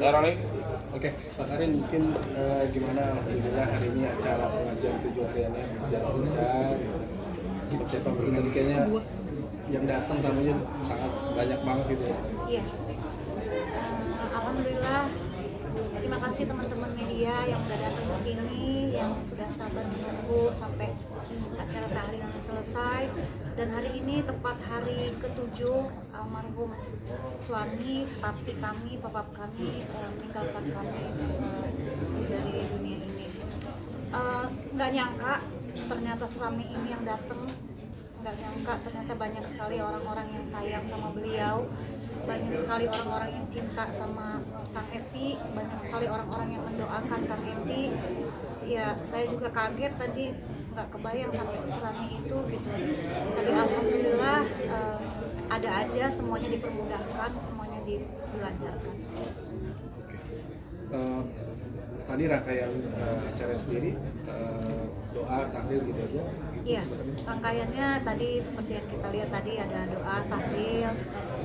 Roni. Oke, Pak Karin mungkin gimana alhamdulillah hari ini acara pengajian 7 hariannya berjalan lancar. Seperti apa mungkin tadi kayaknya yang datang tamunya sangat banyak banget gitu ya. Iya. Alhamdulillah. Terima kasih teman-teman media yang sudah datang ke sini, yang sudah sabar menunggu sampai acara tahlilan selesai. Dan hari ini tepat hari ke-7 almarhum suami, papi kami, papa kami meninggalkan kami dari dunia ini. Nggak nyangka ternyata suami ini yang datang. Nggak nyangka ternyata banyak sekali orang-orang yang sayang sama beliau, banyak sekali orang-orang yang cinta sama Kang Epi, banyak sekali orang-orang yang mendoakan Kang Epi. Ya saya juga kaget tadi, nggak kebayang sampai serani itu gitu. Tapi alhamdulillah ada aja, semuanya dipermudahkan, semuanya dilancarkan. Tadi rangkaian acara sendiri doa tahlil gitu aja. Iya, rangkaiannya tadi seperti yang kita lihat tadi, ada doa tahlil,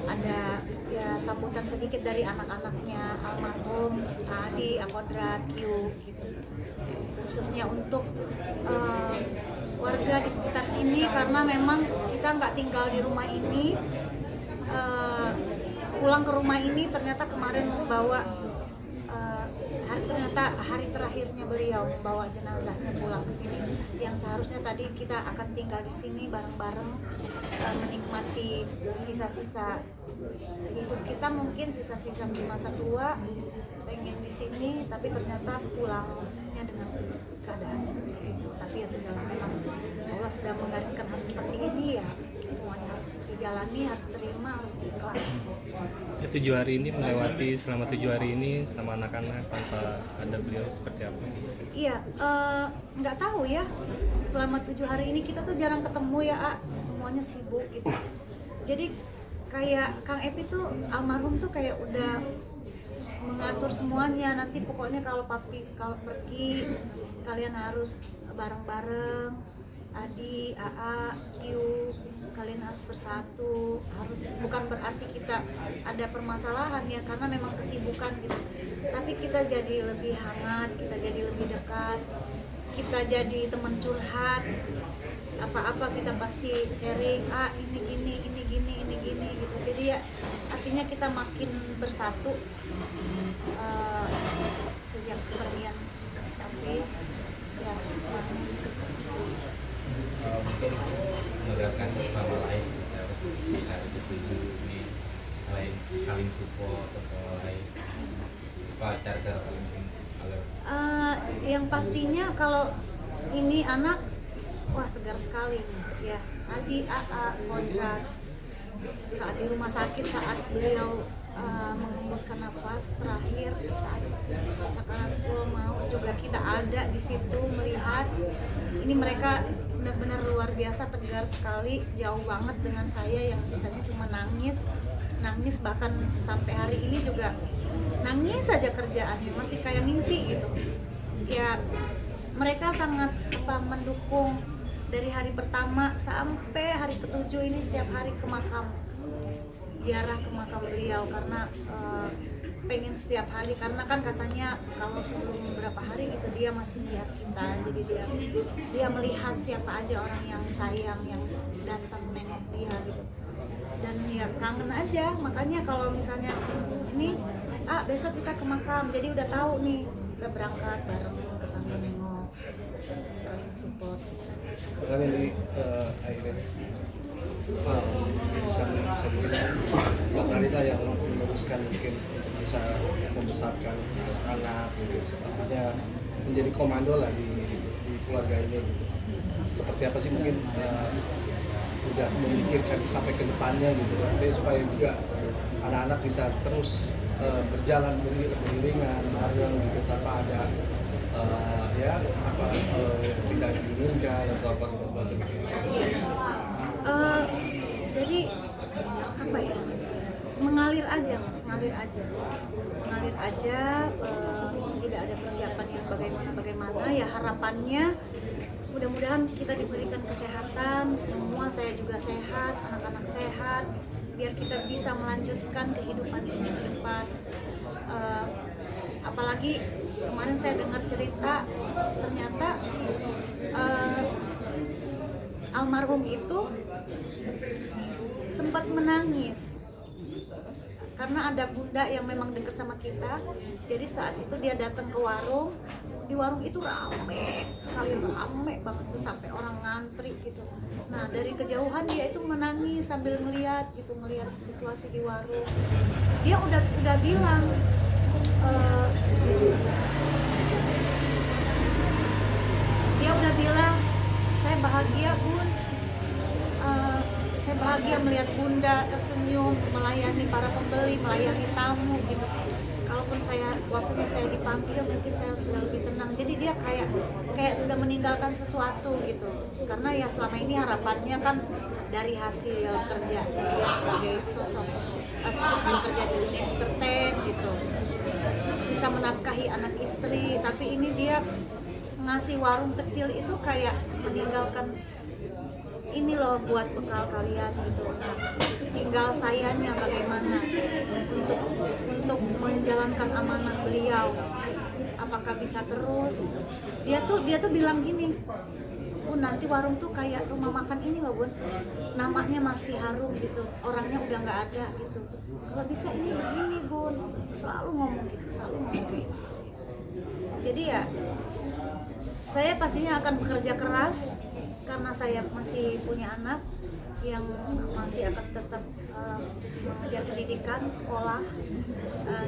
ada ya sambutan sedikit dari anak-anaknya almarhum Adi, Akodrat, Q gitu. Khususnya untuk warga di sekitar sini, karena memang kita nggak tinggal di rumah ini, pulang ke rumah ini ternyata kemarin membawa ternyata hari terakhirnya beliau, membawa jenazahnya pulang ke sini, yang seharusnya tadi kita akan tinggal di sini bareng-bareng, menikmati sisa-sisa hidup kita, mungkin sisa-sisa di masa tua, pengen di sini, tapi ternyata pulangnya dengan keadaan seperti itu. Tapi ya sudahlah, memang Allah sudah menggariskan harus seperti ini, ya semuanya harus dijalani, harus terima, harus ikhlas. 7 hari ini melewati, selama 7 hari ini sama anak-anak tanpa ada beliau seperti apa? Iya, nggak tahu ya. Selama 7 hari ini kita tuh jarang ketemu ya, semuanya sibuk gitu. Jadi kayak Kang Epi tuh almarhum tuh kayak udah mengatur semuanya. Nanti pokoknya kalau papi kalau pergi, kalian harus bareng-bareng. Adi, AA, Q, kalian harus bersatu, harus, bukan berarti kita ada permasalahan ya, karena memang kesibukan gitu, tapi kita jadi lebih hangat, kita jadi lebih dekat, kita jadi teman curhat, apa-apa kita pasti sharing, ini gini gitu. Jadi ya artinya kita makin bersatu sejak kepergian, tapi ya makin bersatu. Mungkin menegakkan bersama lain hari ke-7 ini, lain saling support atau lain apa cara mungkin yang pastinya kalau ini anak, wah tegar sekali ya. Adi, AA, Kodrat saat di rumah sakit, saat beliau menghembuskan nafas terakhir, saat sakaratul maut juga kita ada di situ melihat. Ini mereka benar-benar luar biasa, tegar sekali, jauh banget dengan saya yang biasanya cuma nangis, bahkan sampai hari ini juga nangis saja kerjaannya, masih kayak mimpi gitu. Ya mereka sangat mendukung dari hari pertama sampai hari ke-7 ini, setiap hari ke makam, ziarah ke makam beliau, karena pengen setiap hari, karena kan katanya kalau sebelum beberapa hari gitu dia masih lihat kita, jadi dia melihat siapa aja orang yang sayang, yang datang nengok dia gitu, dan ya kangen aja. Makanya kalau misalnya ini besok kita ke makam, jadi udah tahu nih kita berangkat bareng ke sana nengok, saling support. Bahkan ini akhirnya bisa dibilang Mbak Marita yang meneruskan mungkin untuk bisa membesarkan anak gitu, sepertinya menjadi komando lah di keluarga ini gitu. Seperti apa sih mungkin udah memikirkan sampai ke depannya gitu, jadi supaya juga anak-anak bisa terus berjalan beriringan bareng gitu, tanpa ada tidak diinginkan atau apa seperti itu. Jadi apa ya, mengalir aja, tidak ada persiapan yang bagaimana ya. Harapannya mudah-mudahan kita diberikan kesehatan semua, saya juga sehat, anak-anak sehat, biar kita bisa melanjutkan kehidupan ini ke depan. apalagi kemarin saya dengar cerita ternyata almarhum itu sempat menangis karena ada bunda yang memang dekat sama kita. Jadi saat itu dia datang ke warung, di warung itu rame sekali, rame banget tuh sampai orang ngantri gitu. Nah dari kejauhan dia itu menangis sambil ngeliat gitu, ngeliat situasi di warung. Dia udah bilang saya bahagia bun, saya bahagia melihat bunda tersenyum melayani para pembeli, melayani tamu gitu. Kalaupun waktunya saya dipanggil mungkin saya sudah lebih tenang. Jadi dia kayak sudah meninggalkan sesuatu gitu. Karena ya selama ini harapannya kan dari hasil kerja dia sebagai sosok bekerja di dunia entertain gitu, bisa menafkahi anak istri. Tapi ini dia ngasih warung kecil itu kayak meninggalkan ini loh buat bekal kalian gitu. Nah, tinggal sayanya bagaimana untuk menjalankan amanah beliau. Apakah bisa terus? Dia tuh bilang gini, Bun, nanti warung tuh kayak rumah makan ini loh Bun, namanya masih harum gitu, orangnya udah nggak ada gitu. Kalau bisa ini begini Bun, selalu ngomong gitu. Jadi ya saya pastinya akan bekerja keras karena saya masih punya anak yang masih akan tetap mengejar pendidikan, sekolah.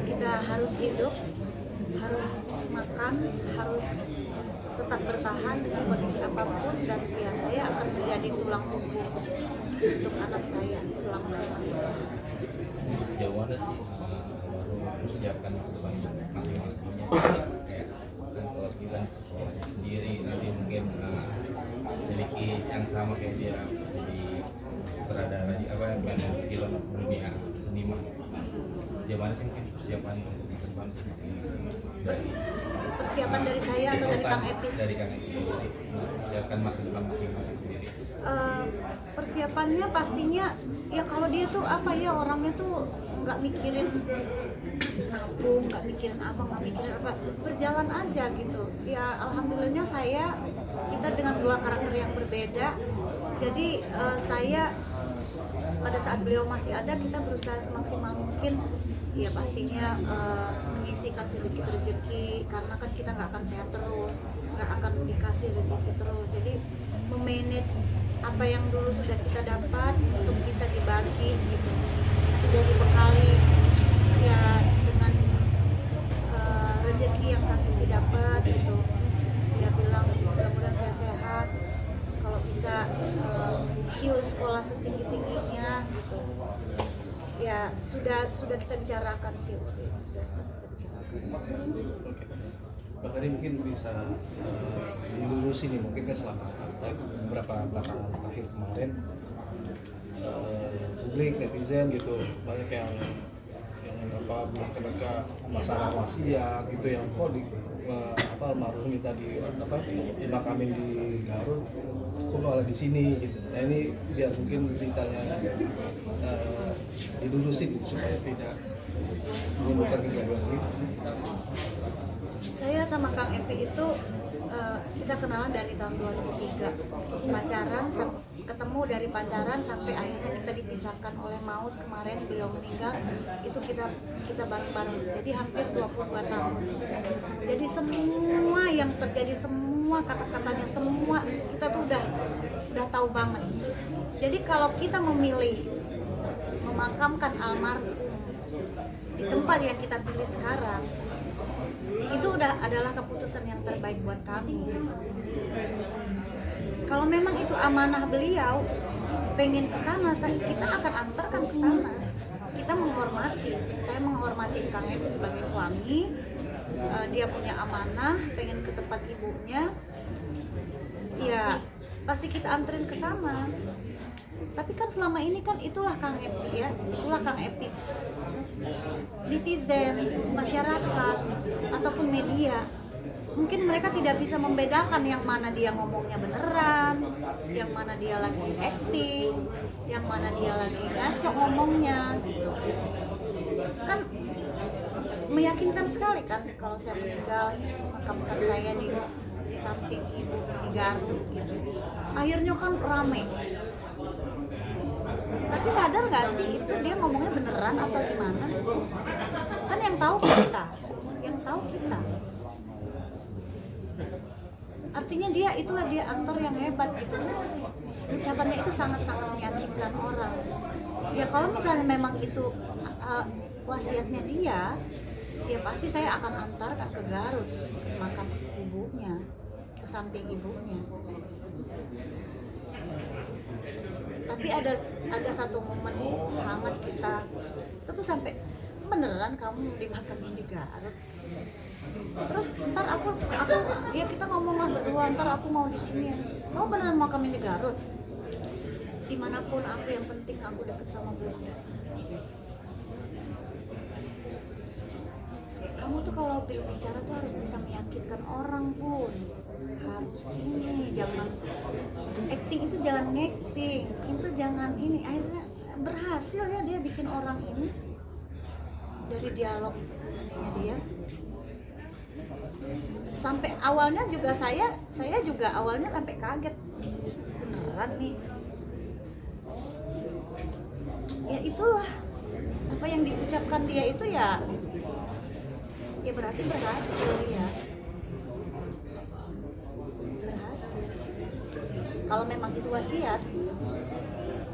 Kita harus hidup, harus makan, harus tetap bertahan dengan kondisi apapun, dan ya saya akan menjadi tulang punggung untuk anak saya selama saya masih sehat. Sejauh mana sih baru mempersiapkan masa depan masing-masingnya? Kayak kan kalau kita di sekolahnya sendiri nanti mungkin memiliki yang sama kayak dia jadi sutradara di film dunia seniman. Sejauh mana sih mungkin persiapan untuk masa depan masing-masing dari Persiapan dari saya atau dari Kang Epi? Dari Kang Epi sendiri, persiapkan masa depan masing-masing sendiri. Persiapannya pastinya ya kalau dia tuh apa ya, orangnya tuh nggak mikirin nabung, nggak mikirin apa, berjalan aja gitu. Ya alhamdulillahnya kita dengan dua karakter yang berbeda. Jadi saya pada saat beliau masih ada, kita berusaha semaksimal mungkin ya pastinya menyisihkan sedikit rezeki, karena kan kita nggak akan sehat terus, nggak akan dikasih rezeki terus. Jadi memanage apa yang dulu sudah kita dapat untuk bisa dibagi gitu, sudah dibekali ya dengan rezeki yang kami dapat gitu. Dia bilang mudah-mudahan saya sehat, kalau bisa sekolah setinggi-tingginya gitu. Ya sudah kita bicarakan sih waktu itu, sudah kita bicarakan. Oke. Bang Ari mungkin bisa dilurusin nih, mungkin kan selama beberapa belakangan terakhir kemarin publik, netizen gitu banyak yang bilang mereka masalah wasiat gitu, yang kok di almarhum kita dimakamin di Garut, kok malah di sini gitu. Nah ini biar mungkin ditanya dilurusin gitu, supaya tidak menimbulkan kegaduhan ini. Saya sama Kang Epi itu kita kenalan dari tahun 2003, pacaran, ketemu dari pacaran sampai akhirnya kita dipisahkan oleh maut. Kemarin beliau meninggal, itu kita bareng-bareng, jadi hampir 22 tahun. Jadi semua yang terjadi, semua kata-katanya, semua kita tuh udah tahu banget. Jadi kalau kita memilih memakamkan almarhum di tempat yang kita pilih sekarang, itu udah adalah keputusan yang terbaik buat kami. Kalau memang itu amanah beliau, pengen ke sana, kita akan antarkan ke sana. Kita menghormati, saya menghormati Kang Epi sebagai suami. Dia punya amanah, pengen ke tempat ibunya, ya pasti kita anterin ke sana. Tapi kan selama ini kan itulah Kang Epi ya, itulah Kang Epi. Netizen, masyarakat, ataupun media, mungkin mereka tidak bisa membedakan yang mana dia ngomongnya beneran, yang mana dia lagi acting, yang mana dia lagi ngaco ngomongnya gitu. Kan meyakinkan sekali kan kalau saya meninggal, makamkan saya di samping ibu di Garut gitu. Akhirnya kan rame. Tapi sadar nggak sih itu dia ngomongnya beneran atau gimana? Kan yang tahu kita, Artinya itulah dia aktor yang hebat gitu. Ucapannya itu sangat-sangat meyakinkan orang. Ya kalau misalnya memang itu wasiatnya dia, ya pasti saya akan antarkan ke Garut, ke makam ibunya, ke samping ibunya. Tapi ada satu momen hangat kita tuh sampai beneran kamu dimakamin di Garut. Terus ntar aku ya kita ngomonglah berdua, ntar aku mau di sini. Kamu beneran makamin di Garut? Dimanapun aku, yang penting aku deket sama Bunda. Kamu tuh kalau bicara tuh harus bisa meyakinkan orang pun. Harus ini, jangan acting itu jangan ngacting, itu jangan ini. Akhirnya berhasil ya dia bikin orang ini dari dialognya dia. Sampai awalnya juga saya juga awalnya sampai kaget, beneran nih. Ya itulah apa yang diucapkan dia itu ya berarti berhasil ya. Berhasil. Kalau memang itu wasiat,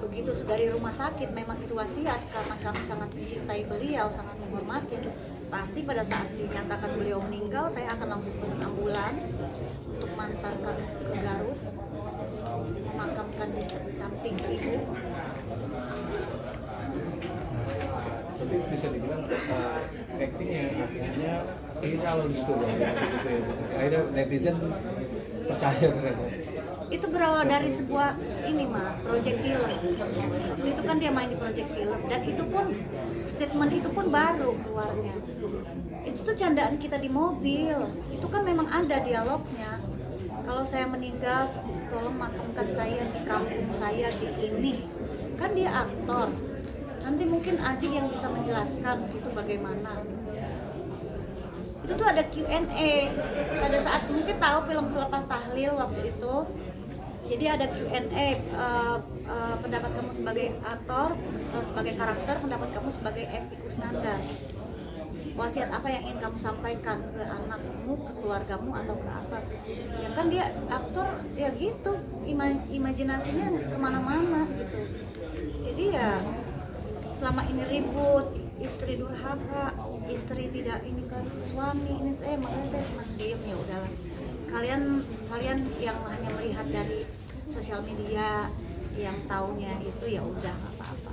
begitu dari rumah sakit memang itu wasiat karena kami sangat mencintai beliau, sangat menghormati. Pasti pada saat dinyatakan beliau meninggal, saya akan langsung pesan ambulan untuk mengantarkan ke Garut, memakamkan di samping ibu. Jadi bisa dibilang acting yang akhirnya viral gitu loh, gitu ya. Akhirnya netizen percaya ternyata. Itu berawal dari sebuah project film. Waktu itu kan dia main di project film dan itu pun statement itu pun baru keluarnya. Itu tuh candaan kita di mobil. Itu kan memang ada dialognya. Kalau saya meninggal, tolong makamkan saya di kampung saya di ini. Kan dia aktor. Nanti mungkin Adi yang bisa menjelaskan itu bagaimana. Itu tuh ada Q&A pada saat mungkin tahu film Selepas Tahlil waktu itu. Jadi ada Q&A, pendapat kamu sebagai aktor, sebagai karakter, pendapat kamu sebagai Epy Kusnandar. Wasiat apa yang ingin kamu sampaikan ke anakmu, ke keluargamu, atau ke apa? Ya kan dia aktor ya gitu, imajinasinya kemana-mana gitu. Jadi ya selama ini ribut, istri durhaka, istri tidak ini kan suami ini makanya saya cuma diem, ya udahlah. Kalian yang hanya melihat dari sosial media yang taunya itu ya udah nggak apa-apa.